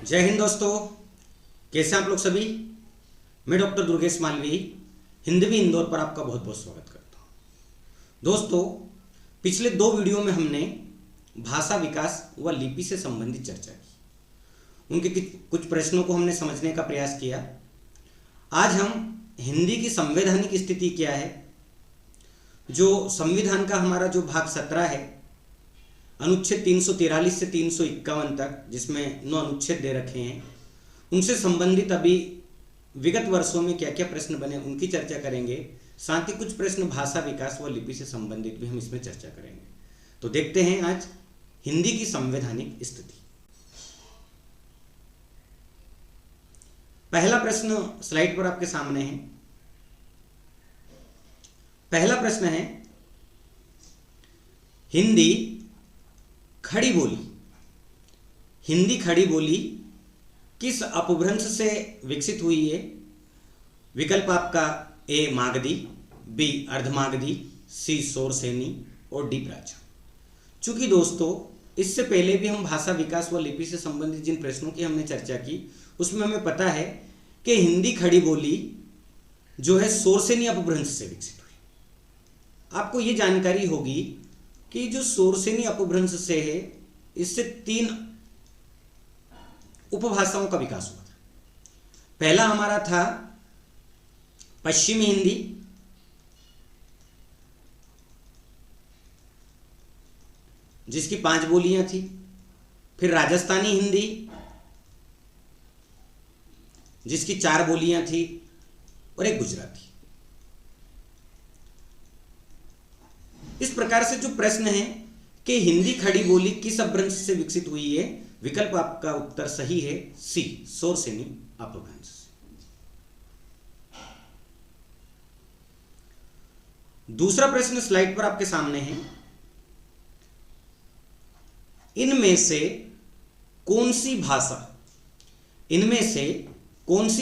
जय हिंद दोस्तों, कैसे हैं आप लोग सभी। मैं डॉक्टर दुर्गेश मालवी हिंदवी इंदौर पर आपका बहुत बहुत स्वागत करता हूं। दोस्तों, पिछले 2 वीडियो में हमने भाषा विकास व लिपि से संबंधित चर्चा की। उनके कुछ प्रश्नों को हमने समझने का प्रयास किया। आज हम हिंदी की संवैधानिक स्थिति क्या है, जो संविधान का हमारा जो भाग 17 है, अनुच्छेद 343 से 351 तक, जिसमें 9 अनुच्छेद दे रखे हैं, उनसे संबंधित अभी विगत वर्षों में क्या क्या प्रश्न बने उनकी चर्चा करेंगे। साथ ही कुछ प्रश्न भाषा विकास व लिपि से संबंधित भी हम इसमें चर्चा करेंगे। तो देखते हैं आज हिंदी की संवैधानिक स्थिति। पहला प्रश्न स्लाइड पर आपके सामने है। पहला प्रश्न है, हिंदी खड़ी बोली। हिंदी खड़ी बोली किस अपभ्रंश से विकसित हुई है? विकल्प आपका ए मागधी, बी अर्धमागधी, सी शोरसेनी और डी प्राचीन। चूंकि दोस्तों इससे पहले भी हम भाषा विकास व लिपि से संबंधित जिन प्रश्नों की हमने चर्चा की उसमें हमें पता है कि हिंदी खड़ी बोली जो है शोरसेनी अपभ्रंश से विकसित हुई। आपको ये जानकारी होगी कि जो शोरसेनी अपभ्रंश से है, इससे 3 उपभाषाओं का विकास हुआ था। पहला हमारा था पश्चिमी हिंदी, जिसकी 5 बोलियां थी। फिर राजस्थानी हिंदी, जिसकी 4 बोलियां थी, और एक गुजराती। इस प्रकार से जो प्रश्न है कि हिंदी खड़ी बोली किस अपभ्रंश से विकसित हुई है, विकल्प आपका उत्तर सही है सी शोरसेनी अपभ्रंश। दूसरा प्रश्न स्लाइड पर आपके सामने है। इनमें से कौन सी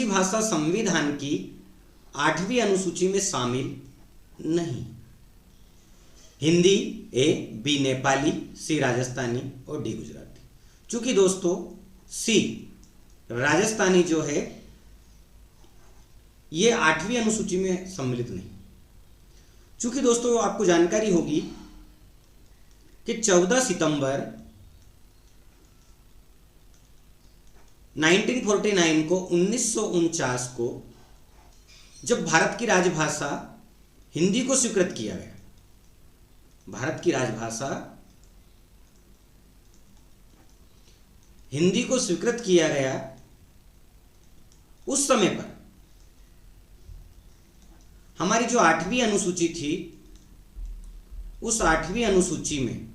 भाषा संविधान की 8वीं अनुसूची में शामिल नहीं? हिंदी, ए, बी नेपाली, सी राजस्थानी और डी गुजराती। चूंकि दोस्तों सी राजस्थानी जो है ये 8वीं अनुसूची में सम्मिलित नहीं। चूंकि दोस्तों आपको जानकारी होगी कि 14 सितंबर 1949 को 1949 को जब भारत की राजभाषा हिंदी को स्वीकृत किया गया, भारत की राजभाषा हिंदी को स्वीकृत किया गया, उस समय पर हमारी जो 8वीं अनुसूची थी, उस 8वीं अनुसूची में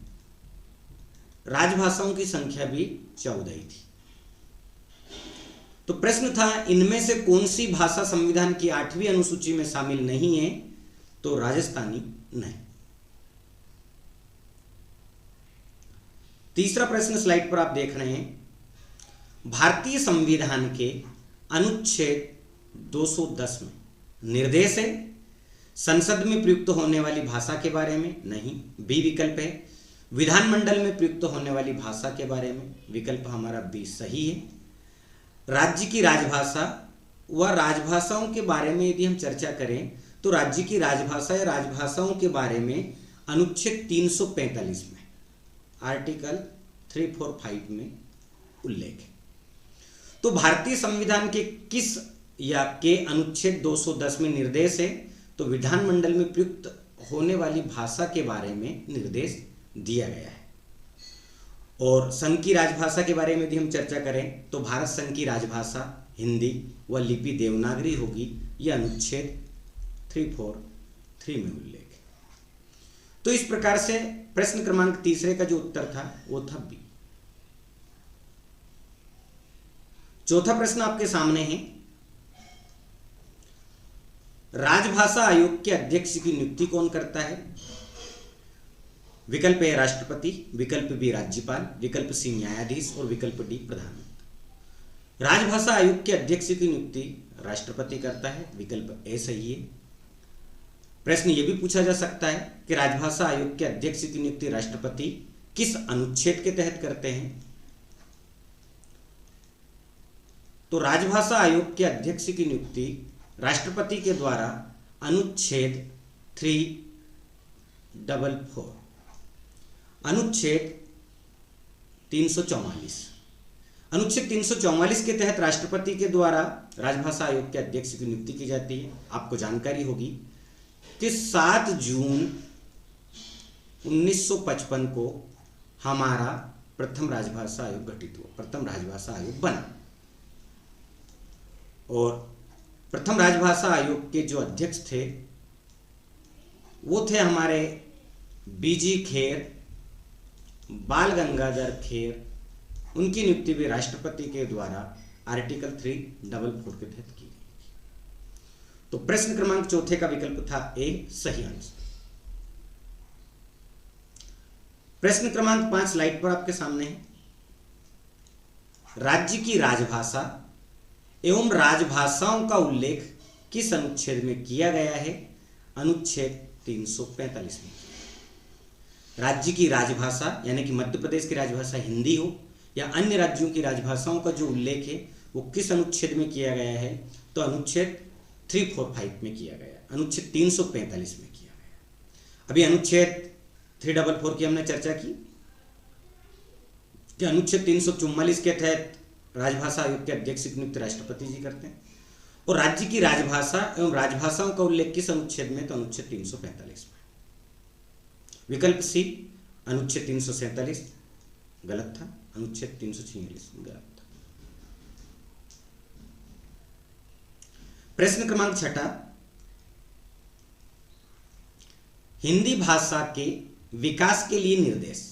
राजभाषाओं की संख्या भी 14 ही थी। तो प्रश्न था इनमें से कौन सी भाषा संविधान की 8वीं अनुसूची में शामिल नहीं है? तो राजस्थानी नहीं। तीसरा प्रश्न स्लाइड पर आप देख रहे हैं। भारतीय संविधान के अनुच्छेद 210 में निर्देश है संसद में प्रयुक्त होने वाली भाषा के बारे में? नहीं, बी विकल्प है। विधानमंडल में प्रयुक्त होने वाली भाषा के बारे में? विकल्प हमारा बी सही है। राज्य की राजभाषा व राजभाषाओं के बारे में यदि हम चर्चा करें तो राज्य की राजभाषा या राजभाषाओं के बारे में अनुच्छेद 345 में आर्टिकल 345 में उल्लेख है। तो भारतीय संविधान के किस या के अनुच्छेद 210 में निर्देश है? तो विधानमंडल में प्रयुक्त होने वाली भाषा के बारे में निर्देश दिया गया है। और संघ की राजभाषा के बारे में यदि हम चर्चा करें तो भारत संघ की राजभाषा हिंदी व लिपि देवनागरी होगी, यह अनुच्छेद 343 में उल्लेख है। तो इस प्रकार से प्रश्न क्रमांक 3 का जो उत्तर था वो था बी। चौथा प्रश्न आपके सामने है। राजभाषा आयोग के अध्यक्ष की नियुक्ति कौन करता है? विकल्प ए राष्ट्रपति, विकल्प बी राज्यपाल, विकल्प सी न्यायाधीश और विकल्प डी प्रधानमंत्री। राजभाषा आयोग के अध्यक्ष की नियुक्ति राष्ट्रपति करता है, विकल्प ए सही है। प्रश्न यह भी पूछा जा सकता है कि राजभाषा आयोग के अध्यक्ष की नियुक्ति राष्ट्रपति किस अनुच्छेद के तहत करते हैं? तो राजभाषा आयोग के अध्यक्ष की नियुक्ति राष्ट्रपति के द्वारा अनुच्छेद 344 अनुच्छेद 344 अनुच्छेद 344 के तहत राष्ट्रपति के द्वारा राजभाषा आयोग के अध्यक्ष की नियुक्ति की जाती है। आपको जानकारी होगी कि 7 जून 1955 को हमारा प्रथम राजभाषा आयोग गठित हुआ, प्रथम राजभाषा आयोग बना। और प्रथम राजभाषा आयोग के जो अध्यक्ष थे वो थे हमारे बीजी खेर, बाल गंगाधर खेर। उनकी नियुक्ति भी राष्ट्रपति के द्वारा आर्टिकल 344 के तहत की गई। तो प्रश्न क्रमांक चौथे का विकल्प था ए सही आंसर। प्रश्न क्रमांक 5 स्लाइड पर आपके सामने है। राज्य की राजभाषा एवं राजभाषाओं का उल्लेख किस अनुच्छेद में किया गया है? अनुच्छेद 345 में। राज्य की राजभाषा यानी कि मध्य प्रदेश की राजभाषा हिंदी हो या अन्य राज्यों की राजभाषाओं का जो उल्लेख है वो किस अनुच्छेद में किया गया है? तो अनुच्छेद 345 में किया गया, अनुच्छेद 345 में किया गया। अभी अनुच्छेद 344 की हमने चर्चा की कि अनुच्छेद 344 के तहत राजभाषा आयोग के अध्यक्ष की नियुक्ति राष्ट्रपति जी करते हैं। और राज्य की राजभाषा एवं राजभाषाओं का उल्लेख किस अनुच्छेद में? तो अनुच्छेद 345 में। विकल्प सी अनुच्छेद 347 गलत था, अनुच्छेद 346 गलत था। प्रश्न क्रमांक 6 हिंदी भाषा के विकास के लिए निर्देश।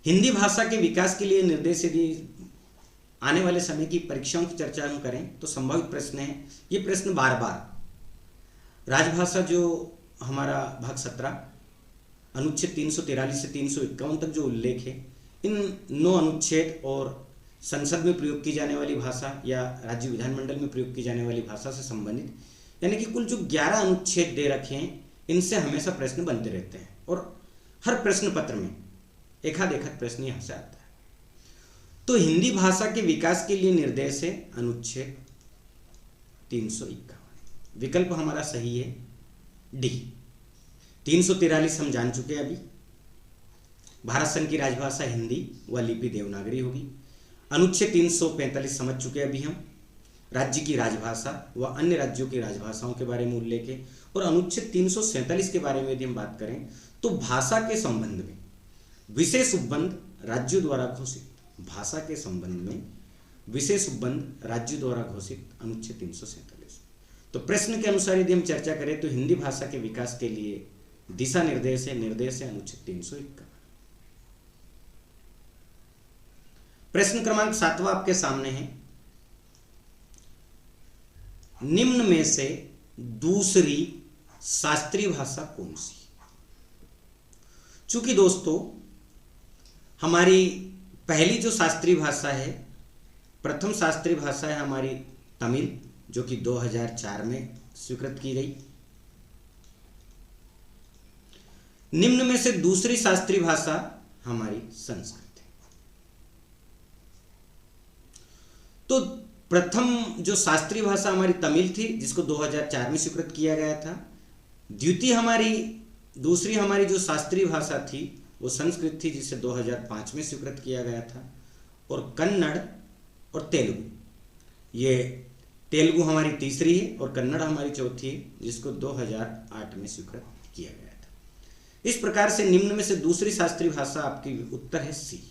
हिंदी भाषा के विकास के लिए निर्देश यदि आने वाले समय की परीक्षाओं की चर्चा हम करें तो संभावित प्रश्न है। ये प्रश्न बार बार राजभाषा जो हमारा भाग 17 अनुच्छेद 343 से 351 तक जो उल्लेख है, इन 9 अनुच्छेद और संसद में प्रयोग की जाने वाली भाषा या राज्य विधानमंडल में प्रयोग की जाने वाली भाषा से संबंधित यानी कि कुल जो 11 अनुच्छेद दे रखे हैं, इनसे हमेशा प्रश्न बनते रहते हैं और हर प्रश्न पत्र में एकाध प्रश्न यहाँ से आता है। तो हिंदी भाषा के विकास के लिए निर्देश है अनुच्छेद 351। विकल्प हमारा सही है डी। 343 हम जान चुके हैं अभी। भारत संघ की राजभाषा हिंदी व लिपि देवनागरी होगी। अनुच्छेद 345 समझ चुके अभी हम। राज्य की राजभाषा व अन्य राज्यों की राजभाषाओं के बारे में उल्लेख है। और अनुच्छेद 347 के बारे में यदि हम बात करें तो भाषा के संबंध में विशेष उपबंध राज्यों द्वारा घोषित, भाषा के संबंध में विशेष उपबंध राज्यों द्वारा घोषित अनुच्छेद 347। तो प्रश्न के अनुसार यदि हम चर्चा करें तो हिंदी भाषा के विकास के लिए दिशा निर्देश है अनुच्छेद 351। प्रश्न क्रमांक 7 आपके सामने है। निम्न में से दूसरी शास्त्रीय भाषा कौन सी? चूंकि दोस्तों हमारी पहली जो शास्त्रीय भाषा है, प्रथम शास्त्रीय भाषा है हमारी तमिल, जो कि 2004 में स्वीकृत की गई। निम्न में से दूसरी शास्त्रीय भाषा हमारी संस्कृत है। दूसरी प्रथम जो शास्त्रीय भाषा हमारी तमिल थी, जिसको 2004 में स्वीकृत किया गया था। दूसरी हमारी जो शास्त्रीय भाषा थी वो संस्कृत थी, जिसे 2005 में स्वीकृत किया गया था। और कन्नड़ और तेलुगु, ये तेलुगु हमारी तीसरी है और कन्नड़ हमारी चौथी है, जिसको 2008 में स्वीकृत किया गया था। इस प्रकार से निम्न में से दूसरी शास्त्रीय भाषा आपकी उत्तर है सी।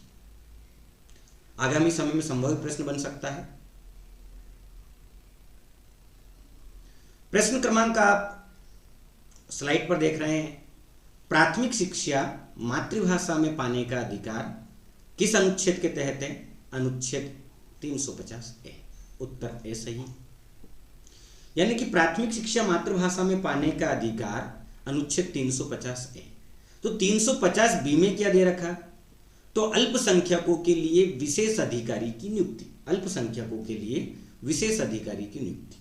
आगामी समय में संभावित प्रश्न बन सकता है। प्रश्न क्रमांक आप स्लाइड पर देख रहे हैं। प्राथमिक शिक्षा मातृभाषा में पाने का अधिकार किस अनुच्छेद के तहत है? अनुच्छेद 350 ए। उत्तर ए सही। यानी कि प्राथमिक शिक्षा मातृभाषा में पाने का अधिकार अनुच्छेद 350 ए। तो 350 बी में क्या दे रखा? तो अल्पसंख्यकों के लिए विशेष अधिकारी की नियुक्ति, अल्पसंख्यकों के लिए विशेष अधिकारी की नियुक्ति।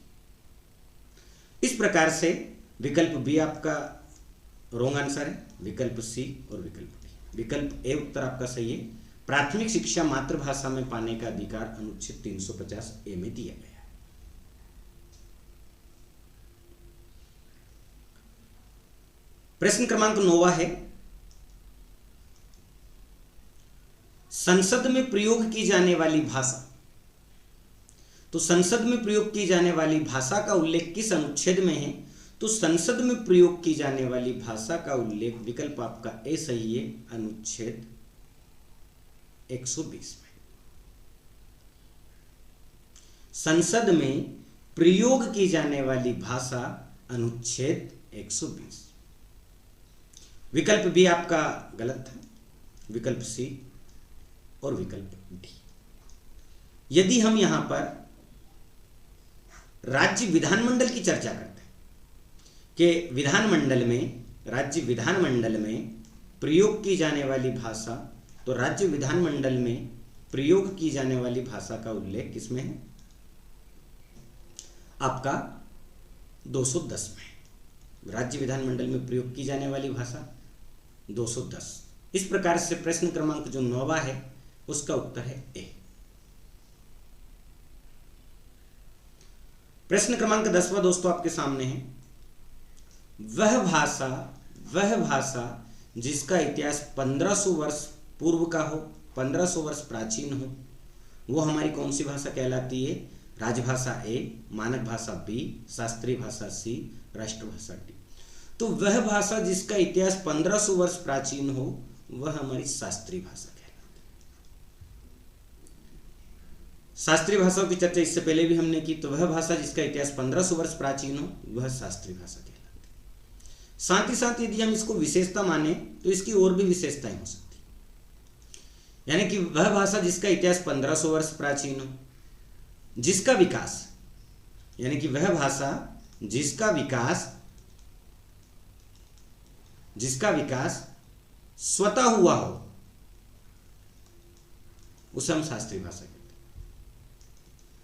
इस प्रकार से विकल्प बी आपका रॉन्ग आंसर है, विकल्प सी और विकल्प डी। विकल्प ए उत्तर आपका सही है। प्राथमिक शिक्षा मातृभाषा में पाने का अधिकार अनुच्छेद 350A में दिया गया है। प्रश्न क्रमांक 9 है, संसद में प्रयोग की जाने वाली भाषा। तो संसद में प्रयोग की जाने वाली भाषा का उल्लेख किस अनुच्छेद में है? तो संसद में प्रयोग की जाने वाली भाषा का उल्लेख, विकल्प आपका ए सही है, अनुच्छेद 120 में। संसद में प्रयोग की जाने वाली भाषा अनुच्छेद 120। विकल्प बी आपका गलत है, विकल्प सी और विकल्प डी। यदि हम यहां पर राज्य विधानमंडल की चर्चा करते हैं कि विधानमंडल में, राज्य विधानमंडल में प्रयोग की जाने वाली भाषा, तो राज्य विधानमंडल में प्रयोग की जाने वाली भाषा का उल्लेख किसमें है? आपका 210 में। राज्य विधानमंडल में प्रयोग की जाने वाली भाषा 210। इस प्रकार से प्रश्न क्रमांक जो 9 है उसका उत्तर है ए। प्रश्न क्रमांक 10 दोस्तों आपके सामने है, वह भाषा जिसका इतिहास 1500 वर्ष पूर्व का हो, 1500 वर्ष प्राचीन हो, वो हमारी कौन सी भाषा कहलाती है? राजभाषा ए, मानक भाषा बी, शास्त्रीय भाषा सी, राष्ट्रभाषा डी। तो वह भाषा जिसका इतिहास 1500 वर्ष प्राचीन हो वह हमारी शास्त्रीय भाषा कहलाती है। शास्त्रीय भाषाओं की चर्चा इससे पहले भी हमने की। तो वह भाषा जिसका इतिहास 1500 वर्ष प्राचीन हो वह शास्त्रीय भाषा कहलाती है। साथ ही साथ यदि हम इसको विशेषता माने तो इसकी और भी विशेषताएं हो सकती, यानी कि वह भाषा जिसका इतिहास 1500 वर्ष प्राचीन हो, जिसका विकास, यानी कि वह भाषा जिसका विकास स्वतः हुआ हो, उसे हम शास्त्रीय भाषा कहते हैं।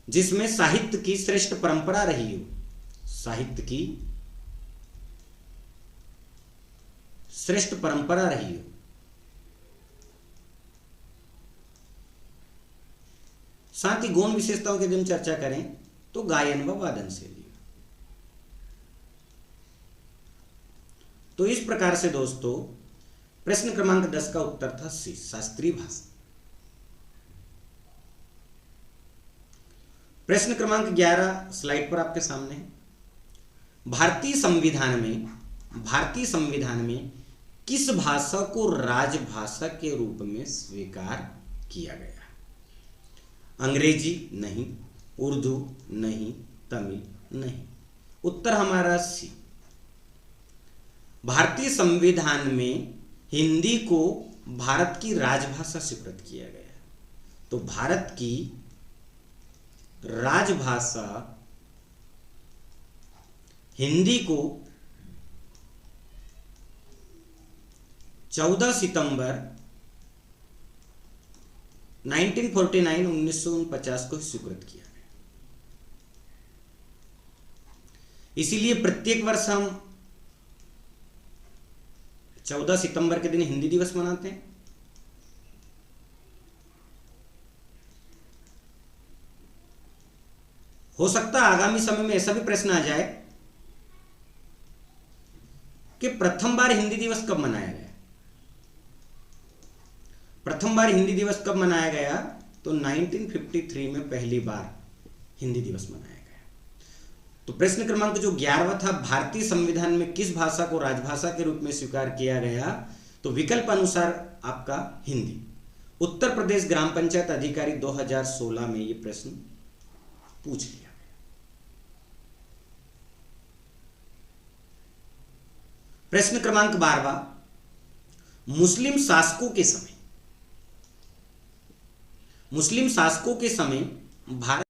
जिसमें साहित्य की श्रेष्ठ परंपरा रही हो, साहित्य की श्रेष्ठ परंपरा रही हो। साथ ही गौण विशेषताओं की यदि हम चर्चा करें तो गायन व वादन शैली। तो इस प्रकार से दोस्तों प्रश्न क्रमांक 10 का उत्तर था सी, शास्त्रीय भाषा। प्रश्न क्रमांक 11 स्लाइड पर आपके सामने है। भारतीय संविधान में किस भाषा को राजभाषा के रूप में स्वीकार किया गया? अंग्रेजी नहीं, उर्दू नहीं, तमिल नहीं। उत्तर हमारा सी। भारतीय संविधान में हिंदी को भारत की राजभाषा स्वीकृत किया गया। तो भारत की राजभाषा हिंदी को 14 सितंबर 1949 को स्वीकृत किया गया। इसीलिए प्रत्येक वर्ष हम 14 सितंबर के दिन हिंदी दिवस मनाते हैं। हो सकता है आगामी समय में ऐसा भी प्रश्न आ जाए कि प्रथम बार हिंदी दिवस कब मनाया गया? प्रथम बार हिंदी दिवस कब मनाया गया? तो 1953 में पहली बार हिंदी दिवस मनाया गया। तो प्रश्न क्रमांक जो 11वां था, भारतीय संविधान में किस भाषा को राजभाषा के रूप में स्वीकार किया गया? तो विकल्प अनुसार आपका हिंदी। उत्तर प्रदेश ग्राम पंचायत अधिकारी 2016 में यह प्रश्न पूछ लिया। प्रश्न क्रमांक 12, मुस्लिम शासकों के समय भारत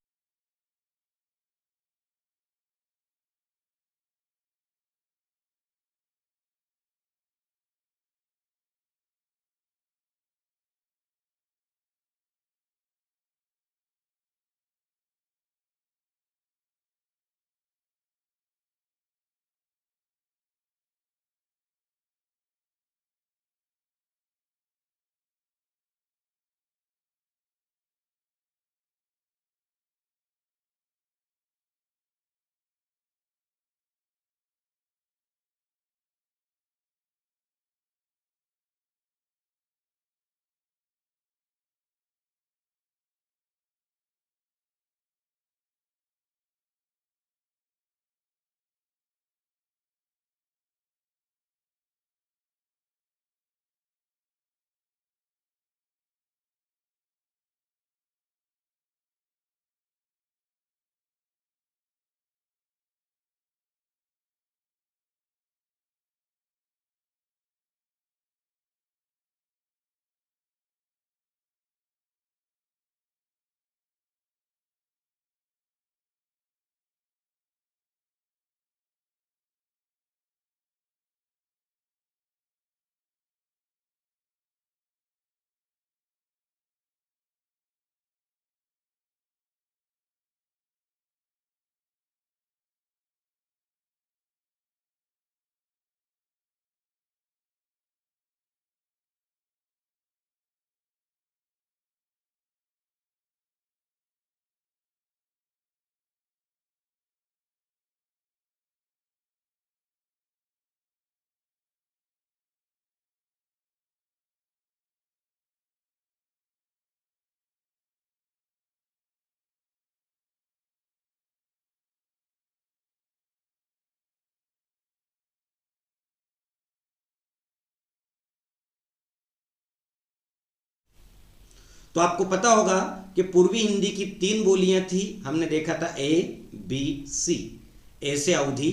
तो आपको पता होगा कि पूर्वी हिंदी की 3 बोलियां थी, हमने देखा था ए बी सी। ए से अवधी,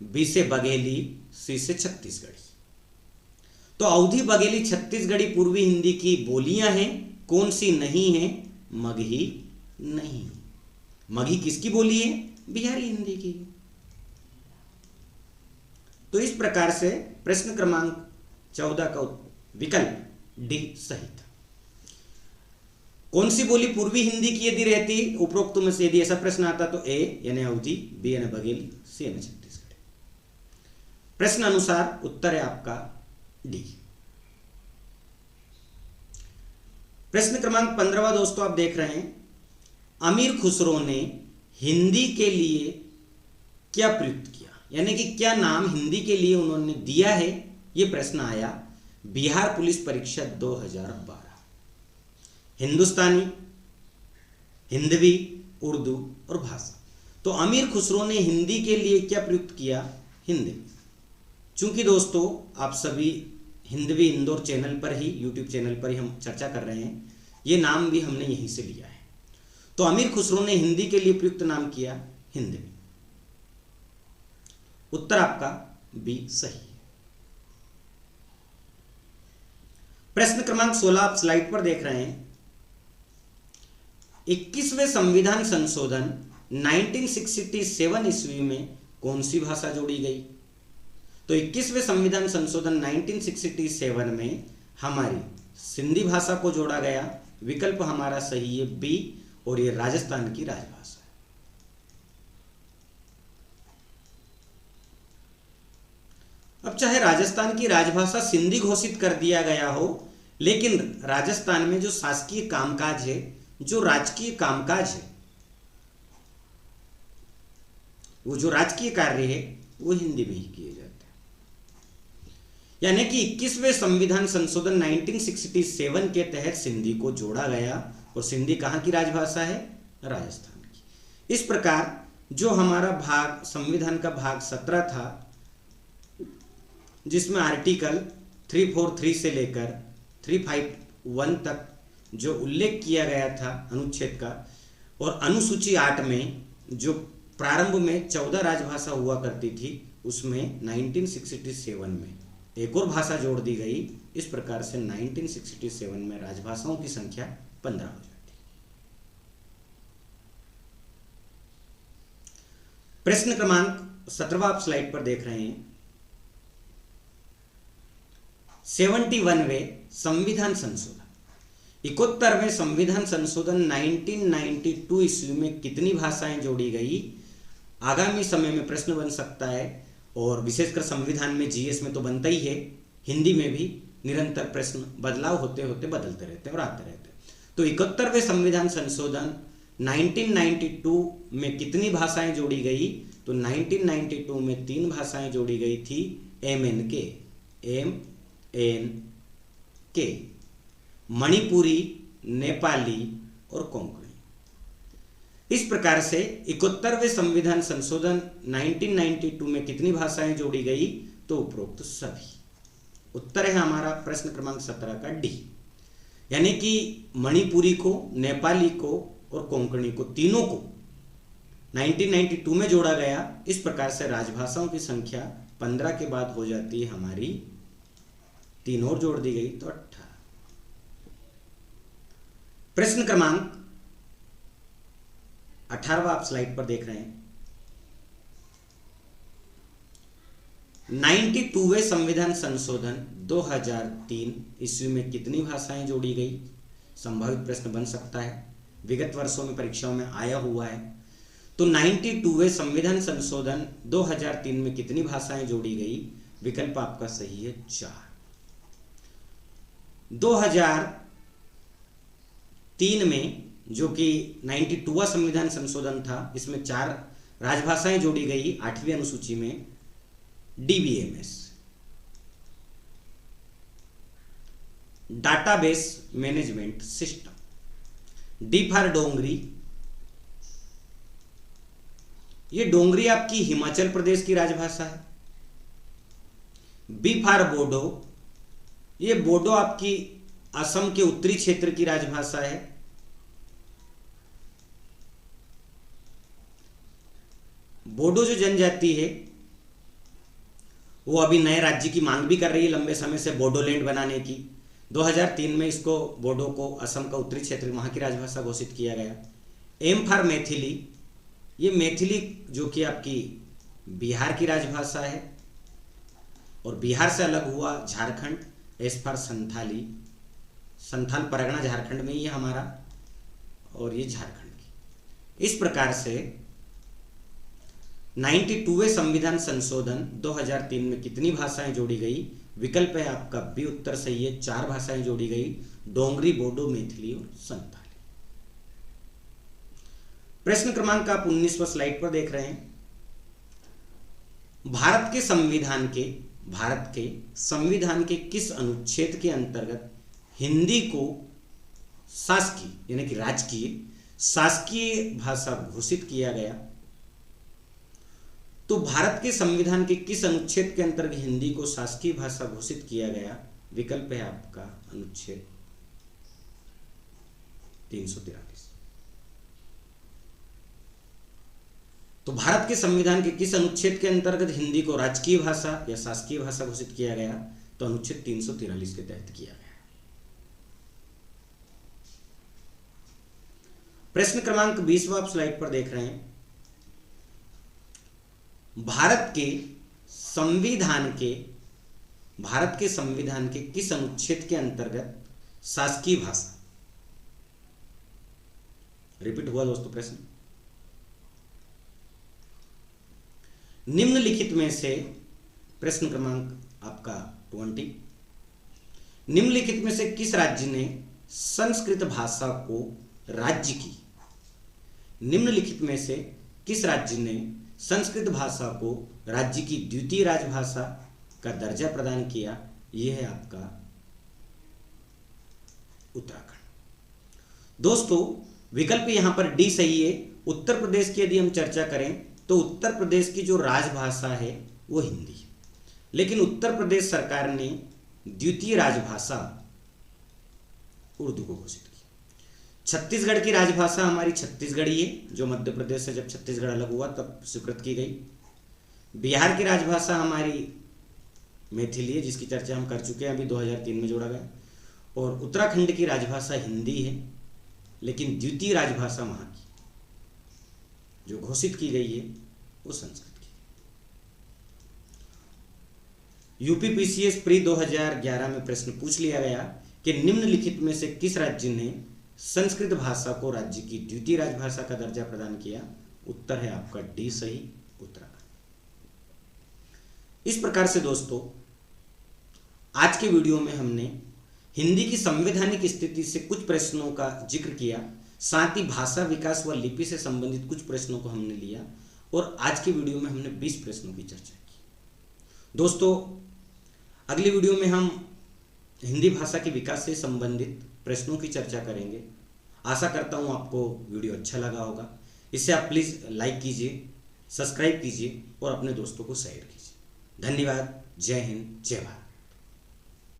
बी से बघेली, सी से छत्तीसगढ़ी। तो अवधी, बघेली, छत्तीसगढ़ी पूर्वी हिंदी की बोलियां हैं। कौन सी नहीं है? मगही नहीं। मगही किसकी बोली है? बिहारी हिंदी की। तो इस प्रकार से प्रश्न क्रमांक 14 का विकल्प डी सही था। कौन सी बोली पूर्वी हिंदी की यदि रहती उपरोक्त में से यदि ऐसा प्रश्न आता तो ए यानी अवधी, बी यानी बघेली, सी यानी छत्तीसगढ़ी। प्रश्न अनुसार उत्तर है आपका डी। प्रश्न क्रमांक 15 दोस्तों आप देख रहे हैं, अमीर खुसरो ने हिंदी के लिए क्या प्रयुक्त किया, यानी कि क्या नाम हिंदी के लिए उन्होंने दिया है। यह प्रश्न आया बिहार पुलिस परीक्षा 2012। हिंदुस्तानी, हिंदवी, उर्दू और भाषा। तो अमीर खुसरो ने हिंदी के लिए क्या प्रयुक्त किया? हिंदी। चूंकि दोस्तों आप सभी हिंदवी इंदौर चैनल पर ही, यूट्यूब चैनल पर ही हम चर्चा कर रहे हैं, ये नाम भी हमने यहीं से लिया है। तो अमीर खुसरो ने हिंदी के लिए प्रयुक्त नाम किया हिंदी। उत्तर आपका बी सही है। प्रश्न क्रमांक 16 आप स्लाइड पर देख रहे हैं, 21वें संविधान संशोधन 1967 ईस्वी में कौन सी भाषा जोड़ी गई? तो 21वें संविधान संशोधन 1967 में हमारी सिंधी भाषा को जोड़ा गया। विकल्प हमारा सही है बी, और ये राजस्थान की राजभाषा है। अब चाहे राजस्थान की राजभाषा सिंधी घोषित कर दिया गया हो, लेकिन राजस्थान में जो शासकीय कामकाज है, जो राजकीय कामकाज है, वो जो राजकीय कार्य है वो हिंदी में ही किए जाते हैं। यानी कि 21वें संविधान संशोधन 1967 के तहत सिंधी को जोड़ा गया, और सिंधी कहाँ की राजभाषा है? राजस्थान की। इस प्रकार जो हमारा भाग संविधान का भाग 17 था, जिसमें आर्टिकल 343 से लेकर 351 तक जो उल्लेख किया गया था अनुच्छेद का, और अनुसूची 8 में जो प्रारंभ में 14 राजभाषा हुआ करती थी, उसमें 1967 में एक और भाषा जोड़ दी गई। इस प्रकार से 1967 में राजभाषाओं की संख्या 15 हो जाती। प्रश्न क्रमांक 17 आप स्लाइड पर देख रहे हैं, 71वें संविधान संशोधन, 71वें संविधान संशोधन 1992 ईस्वी में कितनी भाषाएं जोड़ी गई? आगामी समय में प्रश्न बन सकता है, और विशेषकर संविधान में, जीएस में तो बनता ही है, हिंदी में भी निरंतर प्रश्न बदलाव होते होते बदलते रहते हैं और आते रहते हैं। तो 71वें संविधान संशोधन 1992 में कितनी भाषाएं जोड़ी गई? तो 1992 में 3 भाषाएं जोड़ी गई थी, MNK, मणिपुरी, नेपाली और कोंकणी। इस प्रकार से 71वें संविधान संशोधन 1992 में कितनी भाषाएं जोड़ी गई? तो उपरोक्त सभी। उत्तर है हमारा प्रश्न क्रमांक 17 का डी, यानी कि मणिपुरी को, नेपाली को और कोंकणी को, तीनों को 1992 में जोड़ा गया। इस प्रकार से राजभाषाओं की संख्या 15 के बाद हो जाती है हमारी, 3 और जोड़ दी गई तो 18। प्रश्न क्रमांक 18 आप स्लाइड पर देख रहे हैं, 92वें संविधान संशोधन 2003 ईस्वी में कितनी भाषाएं जोड़ी गई? संभावित प्रश्न बन सकता है, विगत वर्षों में परीक्षाओं में आया हुआ है। तो 92वें संविधान संशोधन 2003 में कितनी भाषाएं जोड़ी गई? विकल्प आपका सही है 4। 2003 में जो कि 92वां संविधान संशोधन था, इसमें 4 राजभाषाएं जोड़ी गई 8वीं अनुसूची में। DBMS, database management system, D for Dongri, ये डोंगरी आपकी हिमाचल प्रदेश की राजभाषा है। B फॉर बोडो, ये बोडो आपकी असम के उत्तरी क्षेत्र की राजभाषा है। बोडो जो जनजाति है वो अभी नए राज्य की मांग भी कर रही है लंबे समय से, बोडोलैंड बनाने की। 2003 में इसको बोडो को असम का उत्तरी क्षेत्र वहाँ की राजभाषा घोषित किया गया। एम फॉर मैथिली, ये मैथिली जो कि आपकी बिहार की राजभाषा है और बिहार से अलग हुआ झारखंड। एस फॉर संथाली, संथाल परगना झारखंड में ही है हमारा और ये झारखंड की। इस प्रकार से 92वें संविधान संशोधन 2003 में कितनी भाषाएं जोड़ी गई? विकल्प है आपका बी उत्तर सही है, 4 भाषाएं जोड़ी गई, डोंगरी, बोडो, मैथिली और संथाली। प्रश्न क्रमांक आप 19वां स्लाइड पर देख रहे हैं। भारत के संविधान के किस अनुच्छेद के अंतर्गत हिंदी को शासकीय यानी कि राजकीय शासकीय भाषा घोषित किया गया? तो भारत के संविधान के किस अनुच्छेद के अंतर्गत हिंदी को शासकीय भाषा घोषित किया गया? विकल्प है आपका अनुच्छेद 343। तो भारत के संविधान के किस अनुच्छेद के अंतर्गत हिंदी को राजकीय भाषा या शासकीय भाषा घोषित किया गया? तो अनुच्छेद 343 के तहत किया गया। प्रश्न क्रमांक 20वां आप स्लाइड पर देख रहे हैं। भारत के संविधान के किस अनुच्छेद के अंतर्गत शासकीय भाषा? रिपीट हुआ दोस्तों प्रश्न। निम्नलिखित में से प्रश्न क्रमांक आपका 20, निम्नलिखित में से किस राज्य ने संस्कृत भाषा को राज्य की? निम्नलिखित में से किस राज्य ने संस्कृत भाषा को राज्य की द्वितीय राजभाषा का दर्जा प्रदान किया? यह है आपका उत्तराखंड। दोस्तों विकल्प यहां पर डी सही है। उत्तर प्रदेश की यदि हम चर्चा करें तो उत्तर प्रदेश की जो राजभाषा है वो हिंदी है, लेकिन उत्तर प्रदेश सरकार ने द्वितीय राजभाषा उर्दू को घोषित किया। छत्तीसगढ़ की राजभाषा हमारी छत्तीसगढ़ी है, जो मध्य प्रदेश से जब छत्तीसगढ़ अलग हुआ तब स्वीकृत की गई। बिहार की राजभाषा हमारी मैथिली है, जिसकी चर्चा हम कर चुके हैं, अभी 2003 में जोड़ा गया। और उत्तराखंड की राजभाषा हिंदी है, लेकिन द्वितीय राजभाषा वहाँ की जो घोषित की गई है वो संस्कृत की। यूपीपीसीएस प्री 2011 में प्रश्न पूछ लिया गया कि निम्नलिखित में से किस राज्य ने संस्कृत भाषा को राज्य की द्वितीय राजभाषा का दर्जा प्रदान किया? उत्तर है आपका डी सही, उत्तराखंड। इस प्रकार से दोस्तों आज के वीडियो में हमने हिंदी की संवैधानिक स्थिति से कुछ प्रश्नों का जिक्र किया, साथ ही भाषा विकास व लिपि से संबंधित कुछ प्रश्नों को हमने लिया और आज के वीडियो में हमने 20 प्रश्नों की चर्चा की। दोस्तों अगली वीडियो में हम हिंदी भाषा के विकास से संबंधित प्रश्नों की चर्चा करेंगे। आशा करता हूँ आपको वीडियो अच्छा लगा होगा। इसे आप प्लीज़ लाइक कीजिए, सब्सक्राइब कीजिए और अपने दोस्तों को शेयर कीजिए। धन्यवाद। जय हिंद, जय भारत।